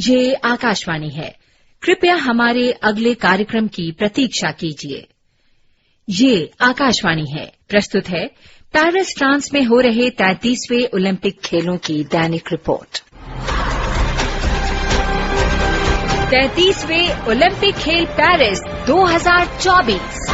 ये आकाशवाणी है। कृपया हमारे अगले कार्यक्रम की प्रतीक्षा कीजिए। ये आकाशवाणी है। प्रस्तुत है पेरिस फ्रांस में हो रहे 33वें ओलंपिक खेलों की दैनिक रिपोर्ट। 33वें ओलंपिक खेल पेरिस 2024।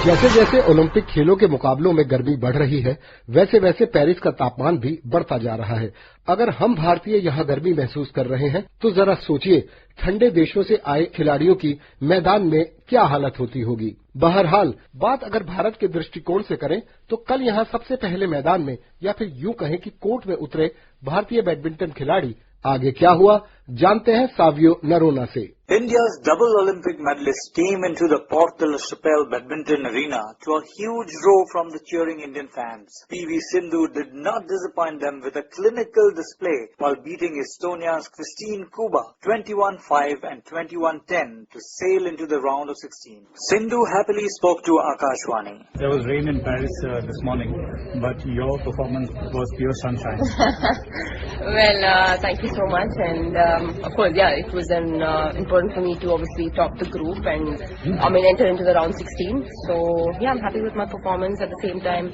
जैसे जैसे ओलंपिक खेलों के मुकाबलों में गर्मी बढ़ रही है, वैसे वैसे पेरिस का तापमान भी बढ़ता जा रहा है। अगर हम भारतीय यहाँ गर्मी महसूस कर रहे हैं, तो जरा सोचिए ठंडे देशों से आए खिलाड़ियों की मैदान में क्या हालत होती होगी। बहरहाल, बात अगर भारत के दृष्टिकोण से करें, तो कल यहाँ सबसे पहले मैदान में या फिर यूं कहें कि कोर्ट में उतरे भारतीय बैडमिंटन खिलाड़ी। आगे क्या हुआ, जानते हैं सावियो नरोना से। India's double Olympic medalists came into the Porte de la Chapelle badminton arena to a huge row from the cheering Indian fans. PV Sindhu did not disappoint them with a clinical display while beating Estonia's Christine Kuba 21-5 and 21-10 to sail into the round of 16. Sindhu happily spoke to Akashvani. There was rain in Paris this morning, but your performance was pure sunshine. Well, thank you so much, and of course, yeah, it was an important for me to obviously top the group and enter into the round 16. So yeah, I'm happy with my performance. At the same time,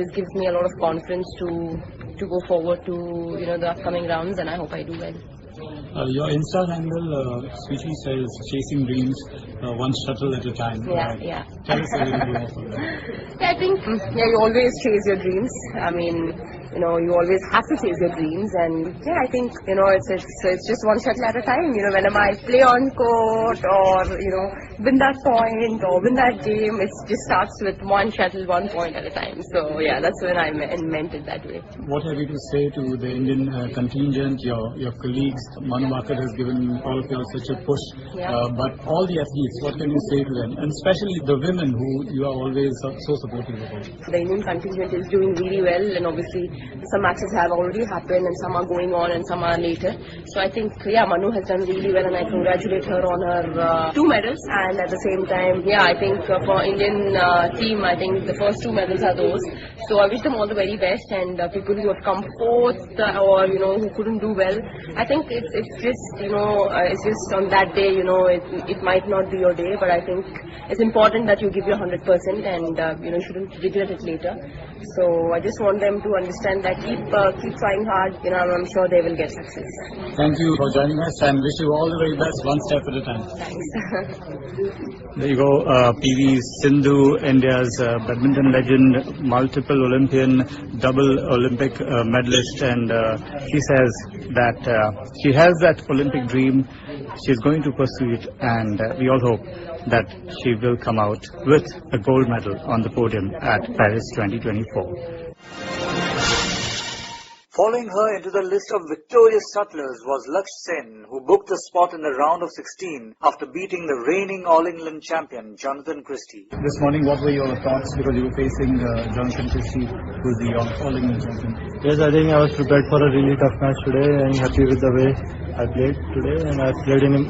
this gives me a lot of confidence to go forward to the upcoming rounds, and I hope I do well. Your Insta handle sweetly says "chasing dreams, one shuttle at a time." Yeah. Tell us a little bit more about that. Yeah, I think you always chase your dreams. I mean, you always have to chase your dreams, and yeah, I think it's just one shuttle at a time. Whenever I play on court or win that point or win that game, it just starts with one shuttle, 1 point at a time. So yeah, that's when I meant it that way. What have you to say to the Indian contingent, your colleagues? Manu Bhaker has given all of you such a push, but all the athletes, what can you say to them, and especially the women who you are always so supportive about? The Indian contingent is doing really well, and obviously some matches have already happened and some are going on and some are later. So I think, Manu has done really well, and I congratulate her on her 2 medals. And at the same time, I think for Indian team, I think the first 2 medals are those. So I wish them all the very best, and people who have come fourth or who couldn't do well, I think it's just on that day, it might not be your day, but I think it's important that you give your 100% and you shouldn't regret it later. So I just want them to understand that keep trying hard, I'm sure they will get success. Thank you for joining us, and wish you all the very best, one step at a time. Thanks. There you go, PV Sindhu, India's badminton legend, multiple Olympian, double Olympic medalist, and she says that she has that Olympic dream. She's going to pursue it, and we all hope that she will come out with a gold medal on the podium at Paris 2024. Following her into the list of victorious shuttlers was Lakshya Sen, who booked a spot in the round of 16 after beating the reigning All-England champion Jonathan Christie. This morning, what were your thoughts, because you were facing Jonathan Christie, who's the All-England champion? Yes, I think I was prepared for a really tough match today, and happy with the way I played today. And I played in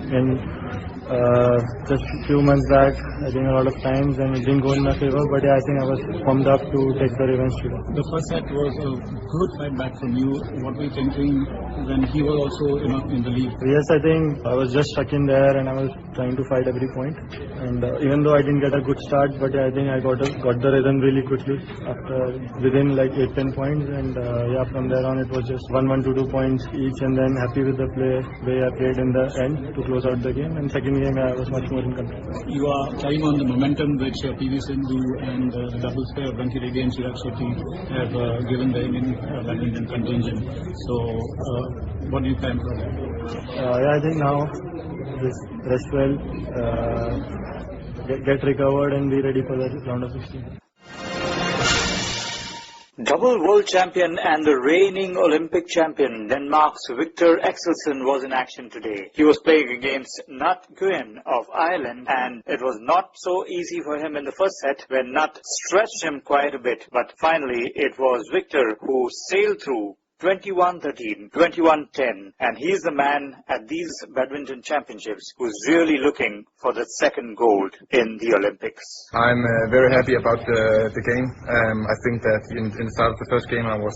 just a few months back, I think a lot of times, and it didn't go in my favor, but I think I was pumped up to take the revenge today. The first set was a good fight back from you. What were you thinking when he was also in the lead? Yes, I think I was just stuck in there and I was trying to fight every point, and even though I didn't get a good start, but I think I got the rhythm really quickly within like 8-10 points, and from there on it was just 1-1, 2-2 points each, and then happy with the way I played in the end to close out the game. And second game I was much more in control. You are carrying on the momentum which PV Sindhu and the doubles pair of Banki Reddy and Chirag Shetty have given the Indian badminton contingent. So what do you plan for that? I think now just rest well, get recovered and be ready for the round of 16. Double world champion and the reigning Olympic champion Denmark's Victor Axelsen was in action today. He was playing against Nat Nguyen of Ireland, and it was not so easy for him in the first set when Nat stretched him quite a bit. But finally it was Victor who sailed through 21-13, 21-10, and he's the man at these badminton championships who's really looking for the second gold in the Olympics. I'm very happy about the game. I think that in the start of the first game I was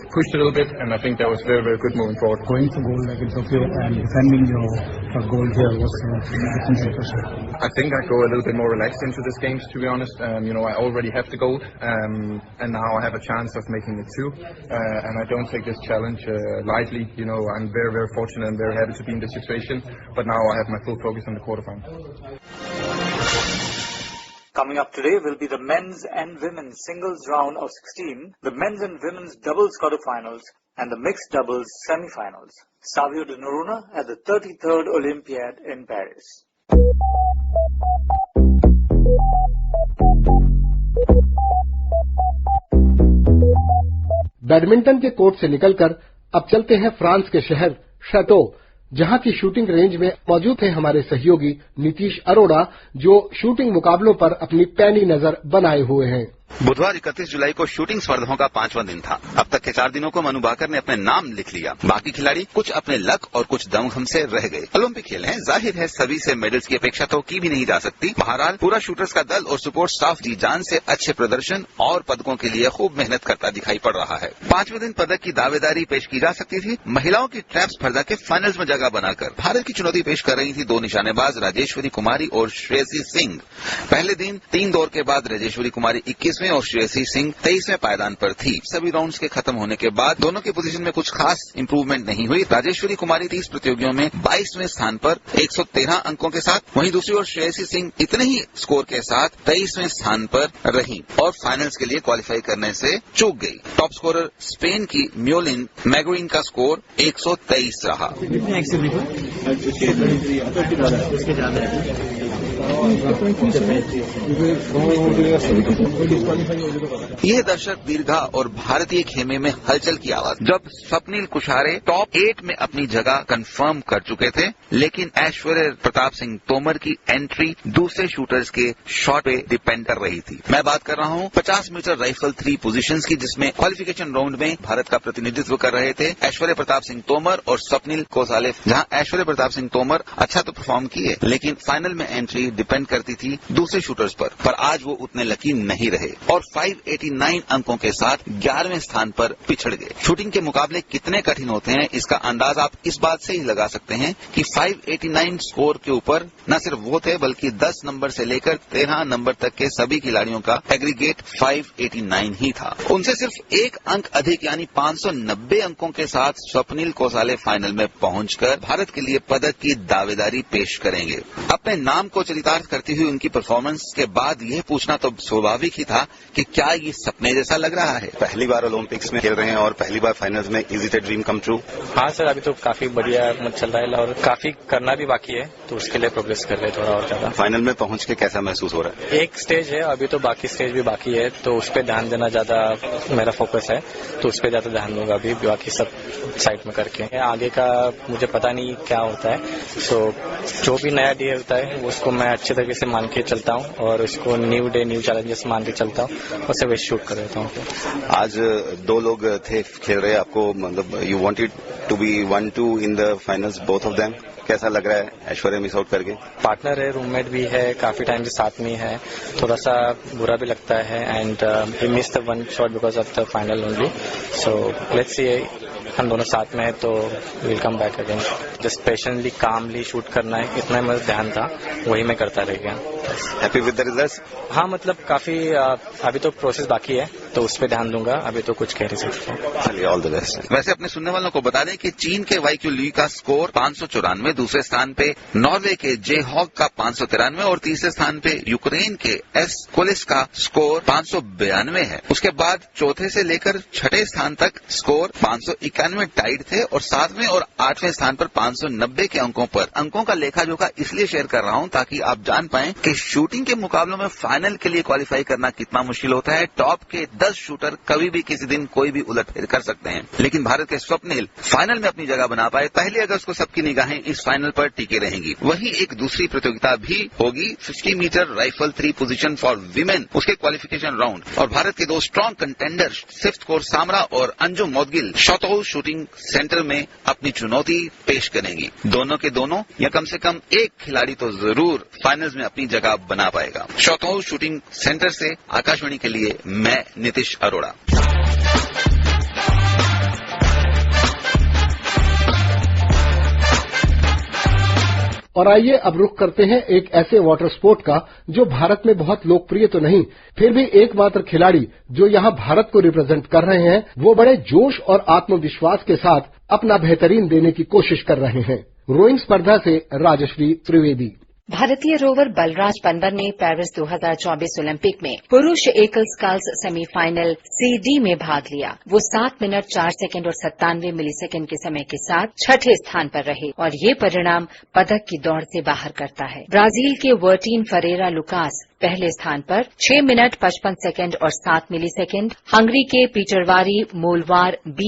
pushed a little bit, and I think that was very, very good moving forward. Going for gold like it's okay, and defending your gold here was different. I think I go a little bit more relaxed into this games, to be honest. I already have the gold, and now I have a chance of making it too. And I don't take this challenge lightly. I'm very, very fortunate and very happy to be in this situation. But now I have my full focus on the quarterfinals. Coming up today will be the men's and women's singles round of 16, the men's and women's doubles quarterfinals, and the mixed doubles semifinals. Savio de Noronha at the 33rd Olympiad in Paris. Badminton के court से निकलकर अब चलते हैं France के शहर शैतो, जहां की शूटिंग रेंज में मौजूद हैं हमारे सहयोगी नीतीश अरोड़ा, जो शूटिंग मुकाबलों पर अपनी पैनी नजर बनाए हुए हैं। बुधवार 31 जुलाई को शूटिंग स्पर्धाओं का 5वां दिन था। अब तक के 4 दिनों को मनु भाकर ने अपने नाम लिख लिया। बाकी खिलाड़ी कुछ अपने लक और कुछ दमखम से रह गए। ओलंपिक खेल हैं, जाहिर है सभी से मेडल्स की अपेक्षा तो की भी नहीं जा सकती। बहरहाल पूरा शूटर्स का दल और सपोर्ट स्टाफ जी जान से अच्छे प्रदर्शन और पदकों के लिए खूब मेहनत करता दिखाई पड़ रहा है। 5वें दिन पदक की दावेदारी पेश की जा सकती थी। महिलाओं की ट्रैप स्पर्धा के फाइनल्स में जगह बनाकर भारत की चुनौती पेश कर रही थी 2 निशानेबाज राजेश्वरी कुमारी और श्रेयसी सिंह। पहले दिन 3 दौर के बाद राजेश्वरी कुमारी 21वें और श्रेयसी सिंह 23वें पायदान पर थी। सभी राउंड्स के खत्म होने के बाद दोनों की पोजीशन में कुछ खास इंप्रूवमेंट नहीं हुई। राजेश्वरी कुमारी 30 प्रतियोगियों में 22वें स्थान पर 113 अंकों के साथ, वहीं दूसरी ओर श्रेयसी सिंह इतने ही स्कोर के साथ 23वें स्थान पर रही और फाइनल्स के लिए क्वालिफाई करने से चूक गई। टॉप स्कोरर स्पेन की म्योलिन मैगुइन का स्कोर 123 रहा। यह दर्शक दीर्घा और भारतीय खेमे में हलचल की आवाज जब स्वप्निल कुशारे टॉप 8 में अपनी जगह कंफर्म कर चुके थे, लेकिन ऐश्वर्य प्रताप सिंह तोमर की एंट्री दूसरे शूटर्स के शॉट पे डिपेंड कर रही थी। मैं बात कर रहा हूं 50 मीटर राइफल 3 पोजीशंस की, जिसमें क्वालिफिकेशन राउंड में भारत का प्रतिनिधित्व कर रहे थे ऐश्वर्य प्रताप सिंह तोमर और स्वप्निल कोसाले। जहां ऐश्वर्य प्रताप सिंह तोमर अच्छा तो परफॉर्म किए, लेकिन फाइनल में एंट्री डिपेंड करती थी दूसरे शूटर्स पर आज वो उतने लकी नहीं रहे और 589 अंकों के साथ 11वें स्थान पर पिछड़ गए। शूटिंग के मुकाबले कितने कठिन होते हैं इसका अंदाज आप इस बात से ही लगा सकते हैं कि 589 स्कोर के ऊपर न सिर्फ वो थे, बल्कि 10 नंबर से लेकर 13 नंबर तक के सभी खिलाड़ियों का एग्रीगेट 589 ही था। उनसे सिर्फ 1 अंक अधिक यानी 590 अंकों के साथ स्वप्निल कोसाले फाइनल में पहुंचकर भारत के लिए पदक की दावेदारी पेश करेंगे। अपने नाम को चरितार्थ करती हुई उनकी परफॉर्मेंस के बाद यह पूछना तो स्वाभाविक ही था कि क्या ये सपने जैसा लग रहा है। पहली बार ओलंपिक्स में खेल रहे हैं और पहली बार फाइनल्स में, is it a dream come true? हाँ सर, अभी तो काफी बढ़िया चल रहा है और काफी करना भी बाकी है, तो उसके लिए प्रोग्रेस कर रहे हैं थोड़ा और ज्यादा। फाइनल में पहुंच के कैसा महसूस हो रहा है? एक स्टेज है अभी, तो बाकी स्टेज भी बाकी है, तो उस पर ध्यान देना ज्यादा मेरा फोकस है, तो उस पर ज्यादा ध्यान दूंगा अभी, बाकी सब साइड में करके। आगे का मुझे पता नहीं क्या होता है, सो जो भी नया डे होता है उसको मैं अच्छे तरीके से मान के चलता हूँ और उसको न्यू डे न्यू चैलेंजेस मान के चलता हूँ और सब शूट कर देता हूँ। आज 2 लोग थे खेल रहे, आपको मतलब you wanted to be 1-2 in the finals, both of them. कैसा लग रहा है ऐश्वर्या मिस आउट करके? पार्टनर है, रूममेट भी है, काफी टाइम से साथ में है, थोड़ा सा बुरा भी लगता है and he missed the 1 shot because of the final only, so let's see हम दोनों साथ में है तो will come back again. Just patiently calmly shoot करना है, इतना मेरा ध्यान था, वही मैं करता रह गया। Happy with the results? हाँ, मतलब काफी अभी तो प्रोसेस बाकी है, तो उस पर ध्यान दूंगा, अभी तो कुछ कह नहीं सकता। चलिए, ऑल द बेस्ट। वैसे अपने सुनने वालों को बता दें कि चीन के वाईक्यू ली का स्कोर 594, दूसरे स्थान पे नॉर्वे के जे हॉग का 593 और तीसरे स्थान पे यूक्रेन के एस कोलिस का स्कोर 592 है। उसके बाद चौथे से लेकर छठे स्थान तक स्कोर 591 95 टाइड थे और 7वें और 8वें स्थान पर 590 के अंकों पर। अंकों का लेखा जोखा इसलिए शेयर कर रहा हूं ताकि आप जान पाएं कि शूटिंग के मुकाबलों में फाइनल के लिए क्वालिफाई करना कितना मुश्किल होता है। टॉप के 10 शूटर कभी भी किसी दिन कोई भी उलटफेर कर सकते हैं, लेकिन भारत के स्वप्निल फाइनल में अपनी जगह बना पाए। 1 अगस्त को सबकी निगाहें इस फाइनल पर टिके रहेंगी। वहीं एक दूसरी प्रतियोगिता भी होगी, 50 metre rifle 3 position for women, उसके क्वालिफिकेशन राउंड, और भारत के 2 स्ट्रॉन्ग कंटेंडर सिफ्त कौर सामरा और अंजुम मौदगिल शौतौल शूटिंग सेंटर में अपनी चुनौती पेश करेंगी। दोनों के दोनों या कम से कम एक खिलाड़ी तो जरूर फाइनल्स में अपनी जगह बना पाएगा। शौतौल शूटिंग सेंटर से आकाशवाणी के लिए मैं नीतीश अरोड़ा। और आइए अब रुख करते हैं एक ऐसे वाटर स्पोर्ट का जो भारत में बहुत लोकप्रिय तो नहीं, फिर भी एकमात्र खिलाड़ी जो यहाँ भारत को रिप्रेजेंट कर रहे हैं, वो बड़े जोश और आत्मविश्वास के साथ अपना बेहतरीन देने की कोशिश कर रहे हैं। रोइंग स्पर्धा से राजश्री त्रिवेदी। भारतीय रोवर बलराज पनवर ने पेरिस 2024 ओलंपिक में पुरुष एकल स्कल्स सेमीफाइनल CD में भाग लिया। वो 7 मिनट 4 सेकंड और 97 मिलीसेकंड के समय के साथ 6ठे स्थान पर रहे और ये परिणाम पदक की दौड़ से बाहर करता है। ब्राजील के वर्टीन फरेरा लुकास पहले स्थान पर 6 मिनट 55 सेकंड और 7 मिलीसेकंड। हंगरी के पीटरवारी मोलवार B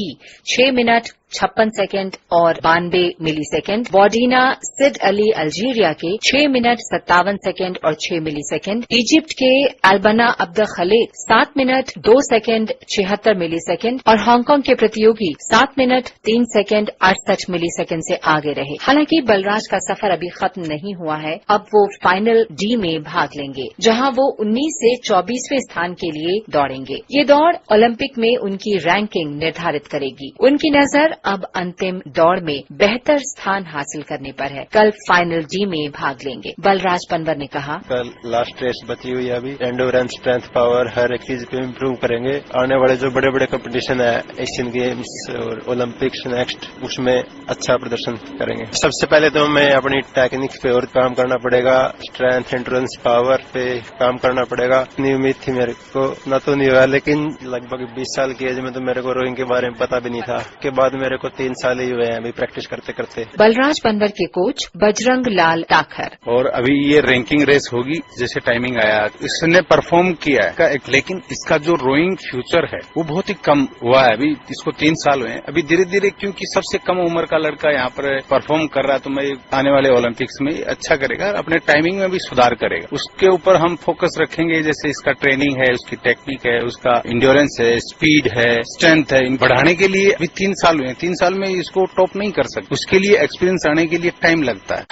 6 मिनट 56 सेकंड और 92 मिलीसेकंड। बॉडीना सिड अली अल्जीरिया के 6 मिनट 57 सेकंड और 6 मिलीसेकंड। इजिप्ट के अल्बना अब्द खलीद 7 मिनट 2 सेकंड 76 मिलीसेकंड और हांगकांग के प्रतियोगी 7 मिनट 3 सेकंड 68 मिलीसेकंड से आगे रहे। हालांकि बलराज का सफर अभी खत्म नहीं हुआ है। अब वो फाइनल D में भाग लेंगे, जहां वो 19 से 24वें स्थान के लिए दौड़ेंगे। ये दौड़ ओलंपिक में उनकी रैंकिंग निर्धारित करेगी। उनकी नजर अब अंतिम दौड़ में बेहतर स्थान हासिल करने पर है। कल फाइनल D में भाग लेंगे। बलराज पनवर ने कहा, कल लास्ट रेस बची हुई है, अभी एंडोरेंस, स्ट्रेंथ, पावर हर एक चीज पे इम्प्रूव करेंगे। आने वाले जो बड़े बड़े कंपटीशन है, एशियन गेम्स और ओलंपिक्स नेक्स्ट, उसमें अच्छा प्रदर्शन करेंगे। सबसे पहले तो हमें अपनी टेक्निक पे और काम करना पड़ेगा। स्ट्रेंथ, एंडोरेंस, पावर पे काम करना पड़ेगा। इतनी उम्मीद थी मेरे को, न तो नहीं हुआ, लेकिन लगभग 20 साल की एज में तो मेरे को रोइंग के बारे में पता भी नहीं था। के बाद मेरे को 3 साल ही हुए हैं अभी प्रैक्टिस करते करते। बलराज पनवर के कोच बजरंग लाल टाखर। और अभी ये रैंकिंग रेस होगी, जैसे टाइमिंग आया इसने परफॉर्म किया है, लेकिन इसका जो रोइंग फ्यूचर है वो बहुत ही कम हुआ है। अभी इसको 3 साल हुए हैं। अभी धीरे धीरे, क्योंकि सबसे कम उम्र का लड़का यहाँ पर परफॉर्म कर रहा है, तो मैं आने वाले ओलंपिक्स में अच्छा करेगा, अपने टाइमिंग में भी सुधार करेगा। उसके ऊपर हम फोकस रखेंगे, जैसे इसका ट्रेनिंग है, उसकी टेक्निक है, उसका इंड्योरेंस है, स्पीड है, स्ट्रेंथ है। बढ़ाने के लिए अभी 3 साल हुए हैं। 3 साल में इसको टॉप नहीं कर सकते, उसके लिए एक्सपीरियंस आने के लिए टाइम लगता है।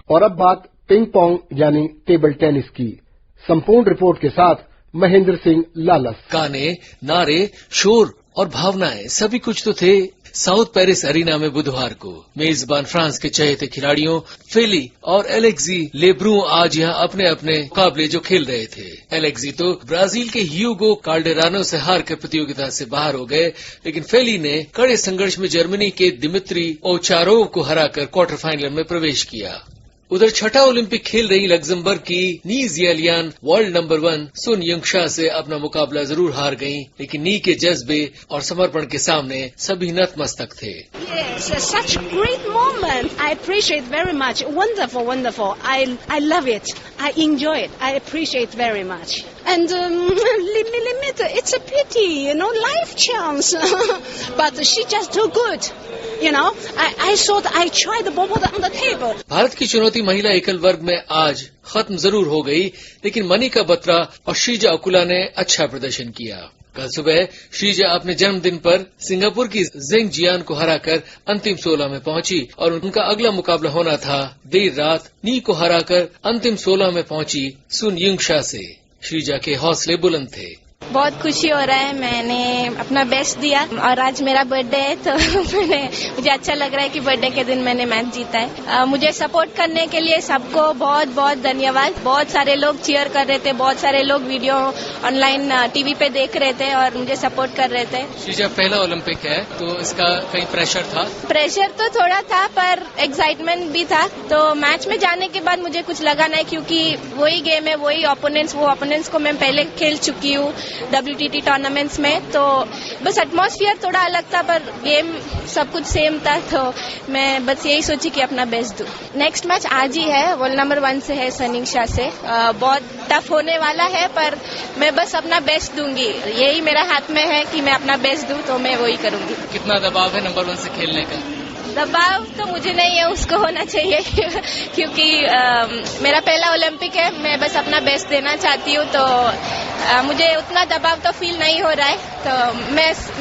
और अब बात पिंग पोंग यानी टेबल टेनिस की। संपूर्ण रिपोर्ट के साथ महेंद्र सिंह लालस। गाने, नारे, शोर और भावनाएं सभी कुछ तो थे साउथ पेरिस अरीना में बुधवार को। मेजबान फ्रांस के चहेते खिलाड़ियों फेली और एलेक्सी लेब्रू आज यहां अपने अपने मुकाबले जो खेल रहे थे। एलेक्सी तो ब्राजील के ह्यूगो काल्डेरानो से हार कर प्रतियोगिता से बाहर हो गए, लेकिन फेली ने कड़े संघर्ष में जर्मनी के दिमित्री ओचारोव को हराकर क्वार्टर फाइनल में प्रवेश किया। उधर छठा ओलंपिक खेल रही लग्जमबर्ग की नी जियालियान वर्ल्ड नंबर 1 सुन युंगशा से अपना मुकाबला जरूर हार गईं, लेकिन नी के जज्बे और समर्पण के सामने सभी नतमस्तक थे। Yes, such great moment. I appreciate very much. Wonderful, wonderful. I love it. I enjoy it. I appreciate very much. And limit, it's a pity, life chance. But she just too good. I thought I tried the ball on the table. Bharat की चुनौती महिला एकल वर्ग में आज खत्म जरूर हो गई, लेकिन मनिका बत्रा और श्रीजा अकुला ने अच्छा प्रदर्शन किया। कल सुबह श्रीजा अपने जन्मदिन पर सिंगापुर की जेंग जियान को हराकर अंतिम 16 में पहुंची और उनका अगला मुकाबला होना था देर रात नी को हराकर अंतिम 16 में पहुंची सुन युंगशा से। श्रीजा के हौसले बुलंद थे। बहुत खुशी हो रहा है, मैंने अपना बेस्ट दिया और आज मेरा बर्थडे है, तो मुझे अच्छा लग रहा है कि बर्थडे के दिन मैंने मैच जीता है। मुझे सपोर्ट करने के लिए सबको बहुत बहुत धन्यवाद। बहुत सारे लोग चीयर कर रहे थे, बहुत सारे लोग वीडियो ऑनलाइन टीवी पे देख रहे थे और मुझे सपोर्ट कर रहे थे। श्रीजा, पहला ओलंपिक है तो इसका कहीं प्रेशर था? प्रेशर तो थोड़ा था, पर एक्साइटमेंट भी था। तो मैच में जाने के बाद मुझे कुछ लगा नहीं, क्योंकि वही गेम है, वही ओपोनेंट्स, वो ओपोनेंट्स को मैं पहले खेल चुकी हूँ। WTT टूर्नामेंट्स में, तो बस एटमॉस्फेयर थोड़ा अलग था पर गेम सब कुछ सेम था, तो मैं बस यही सोची कि अपना बेस्ट दूं। नेक्स्ट मैच आज ही है, वर्ल्ड नंबर 1 से है, सनीक्षा से। बहुत टफ होने वाला है पर मैं बस अपना बेस्ट दूंगी, यही मेरा हाथ में है कि मैं अपना बेस्ट दूं, तो मैं वही करूंगी। कितना दबाव है नंबर 1 से खेलने का? दबाव तो मुझे नहीं है, उसको होना चाहिए क्योंकि मेरा पहला ओलंपिक है, मैं बस अपना बेस्ट देना चाहती हूँ, तो मुझे उतना दबाव तो फील नहीं हो रहा है, तो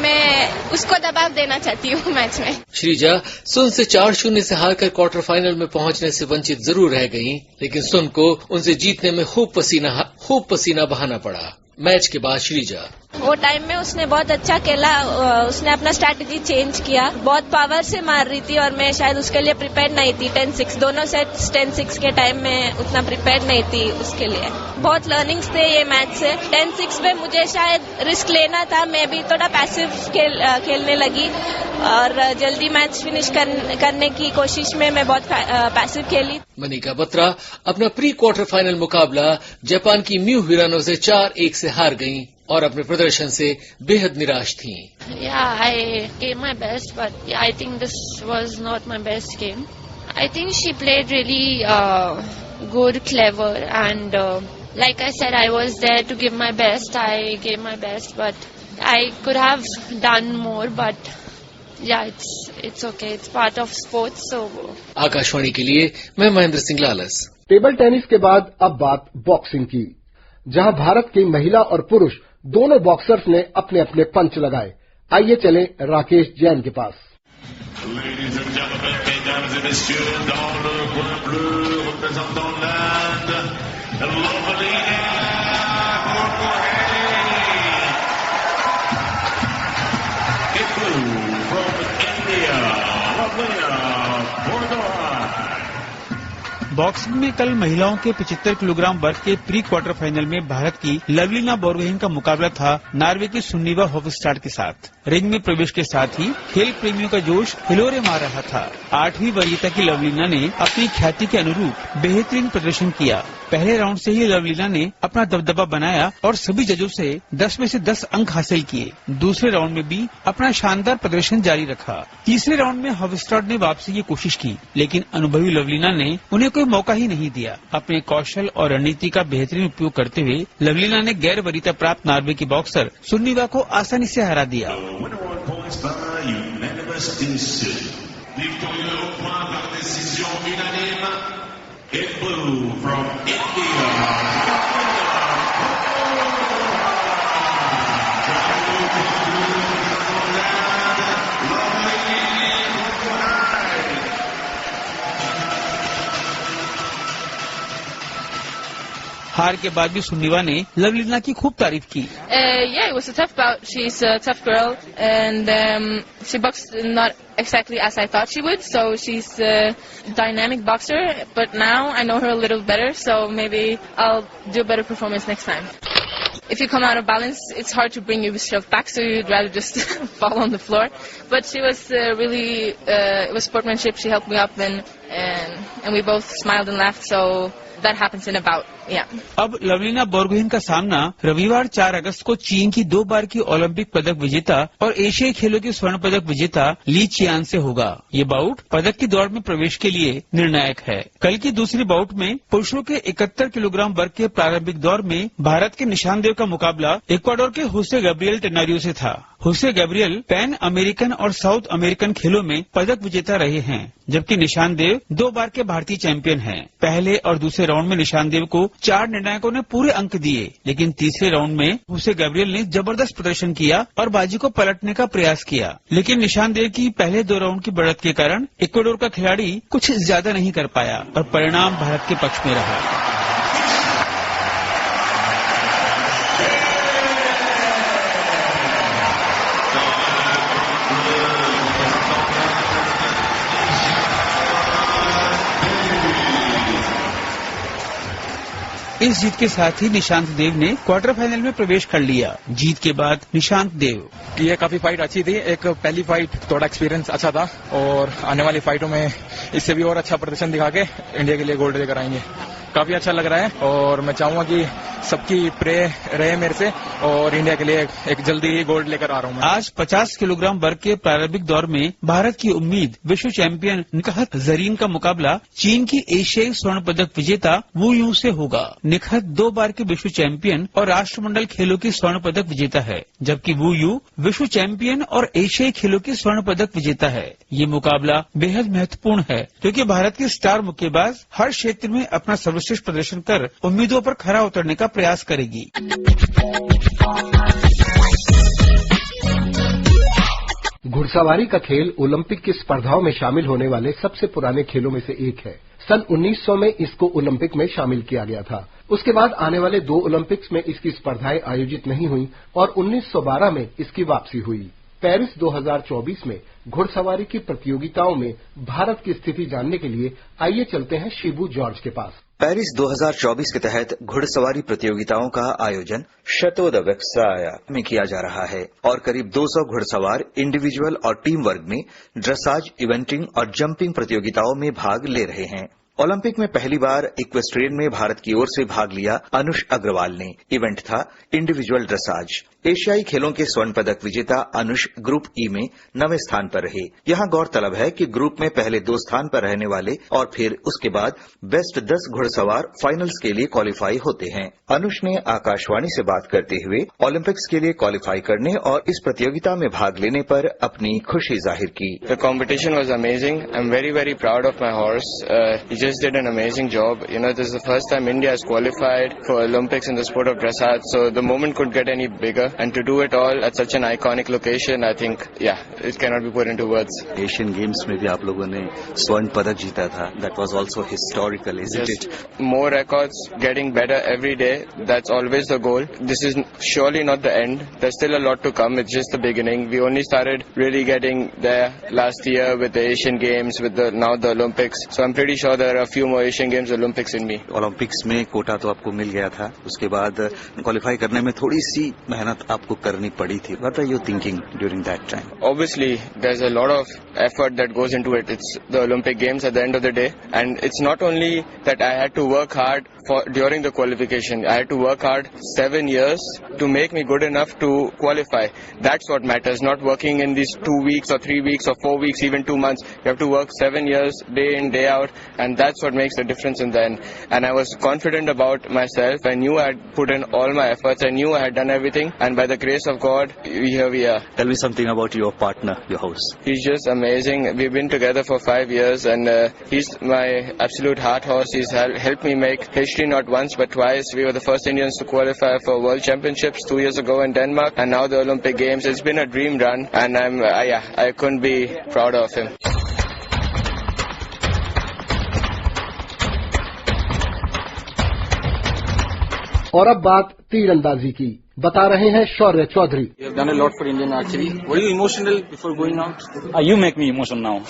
मैं उसको दबाव देना चाहती हूँ मैच में। श्रीजा सुन से 4-0 से हारकर क्वार्टर फाइनल में पहुंचने से वंचित जरूर रह गईं, लेकिन सुन को उनसे जीतने में खूब पसीना बहाना पड़ा। मैच के बाद श्रीजा, वो टाइम में उसने बहुत अच्छा खेला, उसने अपना स्ट्रैटेजी चेंज किया, बहुत पावर से मार रही थी और मैं शायद उसके लिए प्रिपेयर नहीं थी। 10-6 दोनों सेट्स 10-6 के टाइम में उतना प्रिपेयर नहीं थी उसके लिए। बहुत लर्निंग्स थे ये मैच से। 10-6 में मुझे शायद रिस्क लेना था, मैं भी थोड़ा पैसिव खेलने लगी और जल्दी मैच फिनिश करने की कोशिश में मैं बहुत पैसिव खेली। मनिका बत्रा अपना प्री क्वार्टर फाइनल मुकाबला जापान की म्यू हिरानो से 4-1 से हार गईं और अपने प्रदर्शन से बेहद निराश थीं। Yeah, I gave my best, but yeah, I think this was not my best game. I think she played really good, clever, and like I said, I was there to give my best. I gave my best, but I could have done more, but yeah, it's okay. It's part of sports, so. Akashvani के लिए मैं Mahendra Singh Lalas. Table tennis के बाद अब बात boxing की, जहां भारत की महिला और पुरुष दोनों बॉक्सर्स ने अपने अपने पंच लगाए। आइए चलें राकेश जैन के पास। बॉक्सिंग में कल महिलाओं के 75 किलोग्राम वर्ग के प्री क्वार्टर फाइनल में भारत की लवलीना बोरगोहेन का मुकाबला था नॉर्वे की सुन्निवा होफस्टाड के साथ। रिंग में प्रवेश के साथ ही खेल प्रेमियों का जोश हिलोरे मार रहा था। 8वीं वरीयता की लवलीना ने अपनी ख्याति के अनुरूप बेहतरीन प्रदर्शन किया। पहले राउंड से ही लवलीना ने अपना दबदबा बनाया और सभी जजों से 10 में से 10 अंक हासिल किए। दूसरे राउंड में भी अपना शानदार प्रदर्शन जारी रखा। तीसरे राउंड में होफस्टाड ने वापसी की कोशिश की, लेकिन अनुभवी लवलीना ने उन्हें कोई मौका ही नहीं दिया। अपने कौशल और रणनीति का बेहतरीन उपयोग करते हुए लवलीना ने गैर वरीयता प्राप्त नॉर्वे की बॉक्सर सुन्निवा को आसानी से हरा दिया। हार के बाद भी सुन्निवा ने लवलीना की खूब तारीफ की। Yeah, it was a tough bout. She's a tough girl, and she boxed not exactly as I thought she would. So she's a dynamic boxer, but now I know her a little better. So maybe I'll do a better performance next time. If you come out of balance, it's hard to bring yourself back, so you'd rather just fall on the floor. But she was really, it was sportsmanship. She helped me up, and we both smiled and laughed. So that happens in a bout. Yeah. अब लवलीना बोरगोहेन का सामना रविवार 4 अगस्त को चीन की 2 बार की Olympic पदक विजेता और एशियाई खेलों की स्वर्ण पदक विजेता ली चियान से होगा। ये बाउट पदक की दौड़ में प्रवेश के लिए निर्णायक है। कल की दूसरी बाउट में पुरुषों के 71 किलोग्राम वर्ग के प्रारंभिक दौर में भारत के निशान देव का मुकाबला इक्वाडोर के हुसे गैब्रियल टेनारियो से था। हुसे गैब्रियल पैन अमेरिकन और साउथ अमेरिकन खेलों में पदक विजेता रहे हैं, जबकि निशान देव 2 बार के भारतीय चैंपियन हैं। पहले और दूसरे राउंड में निशान देव को 4 निर्णायकों ने पूरे अंक दिए, लेकिन तीसरे राउंड में हुसे गैब्रियल ने जबरदस्त प्रदर्शन किया और बाजी को पलटने का प्रयास किया। लेकिन निशान देव की पहले 2 राउंड की बढ़त के कारण इक्वाडोर का खिलाड़ी कुछ ज्यादा नहीं कर पाया और परिणाम भारत के पक्ष में रहा। इस जीत के साथ ही निशांत देव ने क्वार्टर फाइनल में प्रवेश कर लिया। जीत के बाद निशांत देव, ये काफी फाइट अच्छी थी। एक पहली फाइट थोड़ा एक्सपीरियंस अच्छा था और आने वाली फाइटों में इससे भी और अच्छा प्रदर्शन दिखा के इंडिया के लिए गोल्ड लेकर आएंगे। काफी अच्छा लग रहा है और मैं चाहूंगा कि सबकी प्रे रहे मेरे से और इंडिया के लिए एक जल्दी गोल्ड लेकर आ रहा हूँ मैं। आज 50 किलोग्राम वर्ग के प्रारंभिक दौर में भारत की उम्मीद विश्व चैंपियन निखत जरीन का मुकाबला चीन की एशियाई स्वर्ण पदक विजेता वू यू से होगा। निखत 2 बार के विश्व चैंपियन और राष्ट्रमंडल खेलों की स्वर्ण पदक विजेता है, जबकि वू यू विश्व चैंपियन और एशियाई खेलों की स्वर्ण पदक विजेता है। ये मुकाबला बेहद महत्वपूर्ण है क्योंकि भारत के स्टार मुक्केबाज हर क्षेत्र में अपना सर्वश्रेष्ठ प्रदर्शन कर उम्मीदों पर खरा उतरने का प्रयास करेगी। घुड़सवारी का खेल ओलंपिक की स्पर्धाओं में शामिल होने वाले सबसे पुराने खेलों में से एक है। सन 1900 में इसको ओलंपिक में शामिल किया गया था। उसके बाद आने वाले 2 ओलंपिक्स में इसकी स्पर्धाएं आयोजित नहीं हुई और 1912 में इसकी वापसी हुई। पेरिस 2024 में घुड़सवारी की प्रतियोगिताओं में भारत की स्थिति जानने के लिए आइए चलते हैं शिबू जॉर्ज के पास। पेरिस 2024 के तहत घुड़सवारी प्रतियोगिताओं का आयोजन शतो द वेक्साया में किया जा रहा है और करीब 200 घुड़सवार इंडिविजुअल और टीम वर्ग में ड्रेसाज, इवेंटिंग और जंपिंग प्रतियोगिताओं में भाग ले रहे हैं। ओलंपिक में पहली बार इक्वेस्ट्रियन में भारत की ओर से भाग लिया अनुष अग्रवाल ने। इवेंट था इंडिविजुअल ड्रेसाज। एशियाई खेलों के स्वर्ण पदक विजेता अनुष ग्रुप ई में 9वें स्थान पर रहे। यहाँ गौरतलब है कि ग्रुप में पहले 2 स्थान पर रहने वाले और फिर उसके बाद बेस्ट 10 घुड़सवार फाइनल्स के लिए क्वालिफाई होते हैं। अनुष ने आकाशवाणी से बात करते हुए ओलंपिक्स के लिए क्वालिफाई करने और इस प्रतियोगिता में भाग लेने पर अपनी खुशी जाहिर की। The competition was amazing. I'm very, very proud of my horse. He just did an amazing job. You know, this is the first time India has qualified for Olympics in the sport of dressage, so the moment could get any bigger. And to do it all at such an iconic location, I think, it cannot be put into words. Asian Games में भी आप लोगों ने स्वर्ण पदक जीता था. That was also historical, isn't it? More records, getting better every day. That's always the goal. This is surely not the end. There's still a lot to come. It's just the beginning. We only started really getting there last year with the Asian Games, with now the Olympics. So I'm pretty sure there are a few more Asian Games, Olympics in me. Olympics में कोटा तो आपको मिल गया था. उसके बाद qualify करने में थोड़ी सी मेहनत आपको करनी पड़ी थी. What are you thinking during that time? Obviously, there's a lot of effort that goes into it. It's the Olympic Games at the end of the day, and it's not only that I had to work hard during the qualification. I had to work hard 7 years to make me good enough to qualify. That's what matters. Not working in these 2 weeks or 3 weeks or 4 weeks, even 2 months. You have to work 7 years, day in, day out, and that's what makes the difference in the end. And I was confident about myself. I knew I had put in all my efforts. I knew I had done everything, and by the grace of God, here we are. Tell me something about your partner, your horse. He's just amazing. We've been together for 5 years, and he's my absolute heart horse. He's helped me make history not once but twice. We were the first Indians to qualify for World Championships 2 years ago in Denmark, and now the Olympic Games. It's been a dream run, and I couldn't be prouder of him. और अब बात तीरंदाजी की, बता रहे हैं शौर्य Chaudhary. You have done a lot for Indian archery. Were you emotional before going out? You make me emotional now.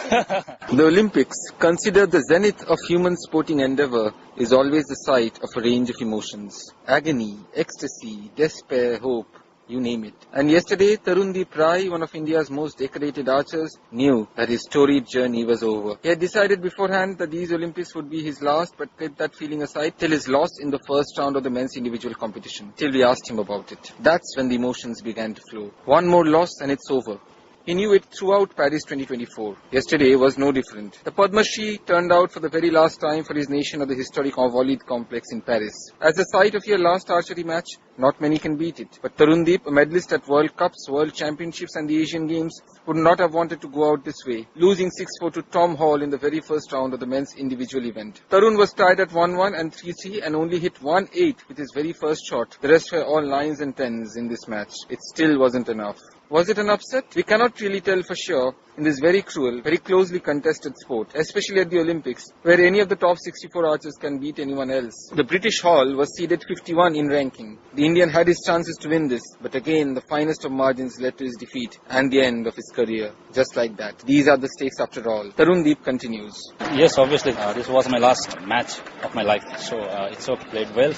The Olympics, considered the zenith of human sporting endeavor, is always the site of a range of emotions. Agony, ecstasy, despair, hope, you name it. And yesterday, Tarundeep Rai, one of India's most decorated archers, knew that his storied journey was over. He had decided beforehand that these Olympics would be his last, but kept that feeling aside till his loss in the first round of the men's individual competition. Till we asked him about it. That's when the emotions began to flow. One more loss and it's over. He knew it throughout Paris 2024. Yesterday was no different. The Padma Shri turned out for the very last time for his nation at the historic Invalides complex in Paris. As the site of your last archery match, not many can beat it. But Tarundeep, a medalist at World Cups, World Championships and the Asian Games, would not have wanted to go out this way, losing 6-4 to Tom Hall in the very first round of the men's individual event. Tarun was tied at 1-1 and 3-3 and only hit 1-8 with his very first shot. The rest were all 9s and 10s in this match. It still wasn't enough. Was it an upset? We cannot really tell for sure in this very cruel, very closely contested sport, especially at the Olympics, where any of the top 64 archers can beat anyone else. The British Hall was seeded 51 in ranking. The Indian had his chances to win this, but again, the finest of margins led to his defeat and the end of his career. Just like that. These are the stakes after all. Tarundeep continues. Yes, obviously, this was my last match of my life, so it's okay, played well.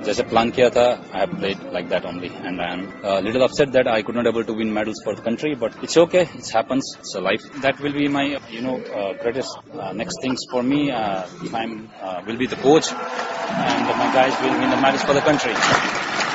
जैसे plan किया था, I have played like that only, and I am a little upset that I could not able to win medals for the country, but it's okay, it happens, it's a life. That will be my, greatest next things for me. If will be the coach, and my guys will win the matches for the country.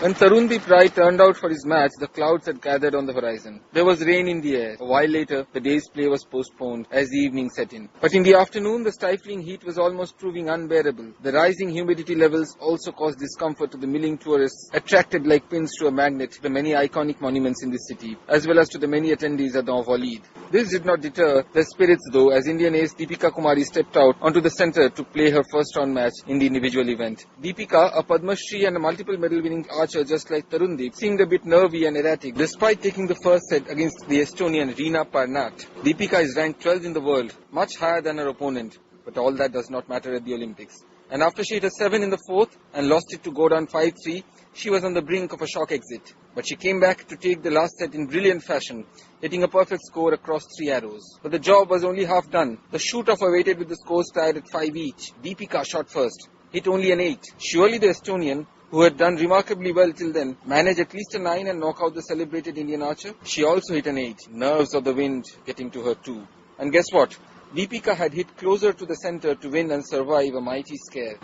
When Tarundeep Rai turned out for his match, the clouds had gathered on the horizon. There was rain in the air. A while later, the day's play was postponed as the evening set in. But in the afternoon, the stifling heat was almost proving unbearable. The rising humidity levels also caused discomfort to the milling tourists, attracted like pins to a magnet to the many iconic monuments in the city, as well as to the many attendees at the Envoiled. This did not deter their spirits though, as Indian ace Deepika Kumari stepped out onto the centre to play her first round match in the individual event. Deepika, a Padma Shri and a multiple medal winning archer just like Tarundeep, seemed a bit nervy and erratic despite taking the first set against the Estonian Riina Parnat. Deepika is ranked 12th in the world, much higher than her opponent, but all that does not matter at the Olympics. And after she hit a 7 in the fourth and lost it to go down 5-3, she was on the brink of a shock exit. But she came back to take the last set in brilliant fashion, hitting a perfect score across 3 arrows. But the job was only half done. The shoot-off awaited with the scores tied at 5 each. Deepika shot first, hit only an 8. Surely the Estonian, who had done remarkably well till then, managed at least a 9 and knock out the celebrated Indian archer. She also hit an 8, nerves of the wind getting to her too. And guess what? Deepika had hit closer to the centre to win and survive a mighty scare.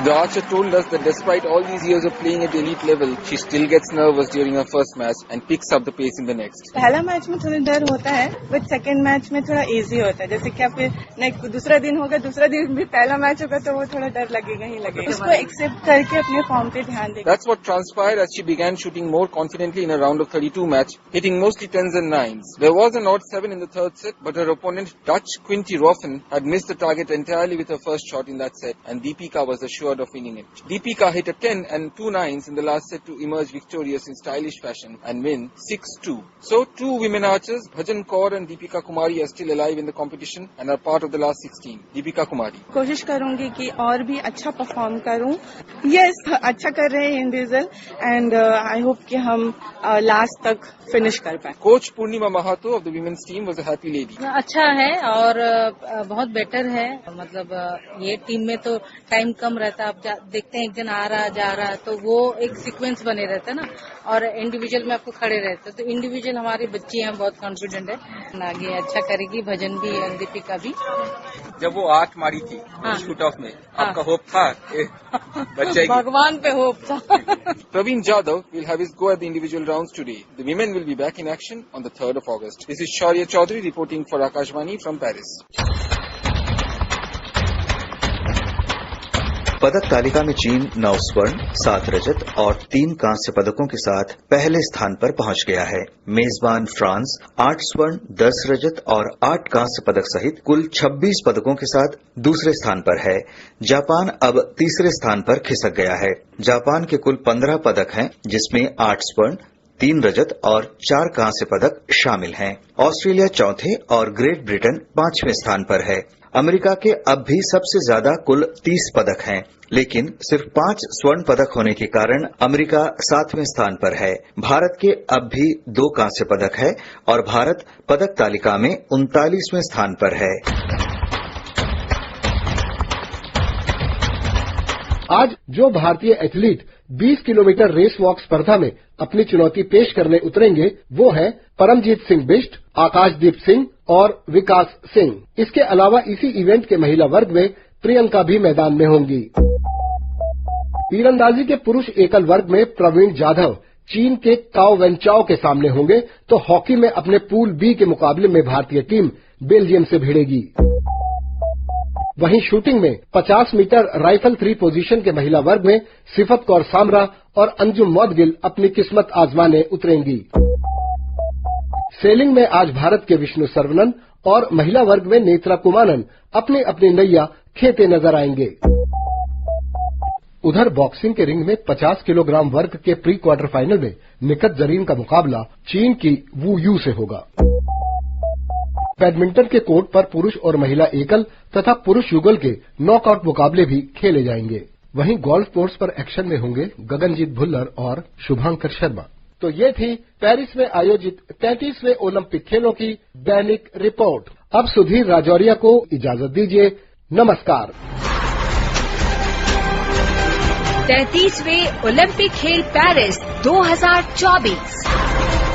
The archer told us that despite all these years of playing at the elite level, she still gets nervous during her first match and picks up the pace in the next. पहला match में थोड़ा डर होता है, but second match में थोड़ा easy होता है. जैसे कि आप नेक्स्ट दूसरा दिन होगा, दूसरा दिन भी पहला मैच होगा तो वो थोड़ा डर लगेगा ही लगेगा. उसको एक्सेप्ट करके अपने फॉर्म पे ध्यान दें. That's what transpired as she began shooting more confidently in a round of 32 match, hitting mostly 10s and 9s. There was an odd 7 in the third set, but her opponent Dutch Quinty Roffen had missed the target entirely with her first shot in that set, and Deepika was assured of winning it. Deepika hit a 10 and 2 9s in the last set to emerge victorious in stylish fashion and win 6-2. So 2 women archers, Bhajan Kaur and Deepika Kumari, are still alive in the competition and are part of the last 16. Deepika Kumari. कोशिश करूंगी कि और भी अच्छा perform करूं. Yes, अच्छा कर रहे हैं इंडिविजुअल and I hope कि हम लास्ट तक फिनिश कर पाए. Coach Purnima Mahato of the women's team was a happy lady. अच्छा है और बहुत बेटर है. मतलब ये टीम में तो टाइम कम रहता है. आप देखते हैं एक जन आ रहा जा रहा तो वो एक सीक्वेंस बने रहता है ना, और इंडिविजुअल में आपको खड़े रहते तो इंडिविजुअल हमारी बच्ची हैं बहुत कॉन्फिडेंट है, आगे अच्छा करेगी. भजन भी और दीपिका भी. जब वो 8 मारी थी शूट ऑफ में, आपका होप था बच्चे? भगवान पे होप था. Praveen Jadhav will have his go at the individual rounds today. The women will be back in action on the 3rd of August. This is Shaurya Chaudhary reporting for Akashvani from Paris. पदक तालिका में चीन 9 स्वर्ण, 7 रजत और 3 कांस्य पदकों के साथ पहले स्थान पर पहुंच गया है. मेजबान फ्रांस 8 स्वर्ण, 10 रजत और 8 कांस्य पदक सहित कुल 26 पदकों के साथ दूसरे स्थान पर है. जापान अब तीसरे स्थान पर खिसक गया है. जापान के कुल 15 पदक हैं, जिसमें 8 स्वर्ण, 3 रजत और 4 कांस्य पदक शामिल हैं. ऑस्ट्रेलिया चौथे और ग्रेट ब्रिटेन 5वें स्थान पर है. अमेरिका के अब भी सबसे ज्यादा कुल 30 पदक हैं, लेकिन सिर्फ 5 स्वर्ण पदक होने के कारण अमेरिका 7वें स्थान पर है. भारत के अब भी 2 कांस्य पदक है और भारत पदक तालिका में 39वें स्थान पर है. आज जो भारतीय एथलीट 20 किलोमीटर रेस वॉक स्पर्धा में अपनी चुनौती पेश करने उतरेंगे वो हैं परमजीत सिंह बिष्ट, आकाशदीप सिंह और विकास सिंह. इसके अलावा इसी इवेंट के महिला वर्ग में प्रियंका भी मैदान में होंगी. तीरंदाजी के पुरुष एकल वर्ग में प्रवीण जाधव चीन के काओ वेनचाओ के सामने होंगे, तो हॉकी में अपने पूल बी के मुकाबले में भारतीय टीम बेल्जियम से भिड़ेगी. वहीं शूटिंग में 50 मीटर राइफल 3 पोजीशन के महिला वर्ग में सिफत कौर सामरा और अंजुम मौदगिल अपनी किस्मत आजमाने उतरेंगी. सेलिंग में आज भारत के विष्णु सर्वनन और महिला वर्ग में नेत्रा कुमानन अपनी अपनी नैया खेते नजर आएंगे. उधर बॉक्सिंग के रिंग में 50 किलोग्राम वर्ग के प्री क्वार्टर फाइनल में निकत जरीन का मुकाबला चीन की वू यू से होगा. बैडमिंटन के कोर्ट पर पुरुष और महिला एकल तथा पुरुष युगल के नॉकआउट मुकाबले भी खेले जाएंगे. वहीं गोल्फ कोर्स पर एक्शन में होंगे गगनजीत भुल्लर और शुभांकर शर्मा. तो ये थी पेरिस में आयोजित 33वें ओलंपिक खेलों की दैनिक रिपोर्ट. अब सुधीर राजौरिया को इजाजत दीजिए. नमस्कार. 33वें ओलंपिक खेल पेरिस 2024.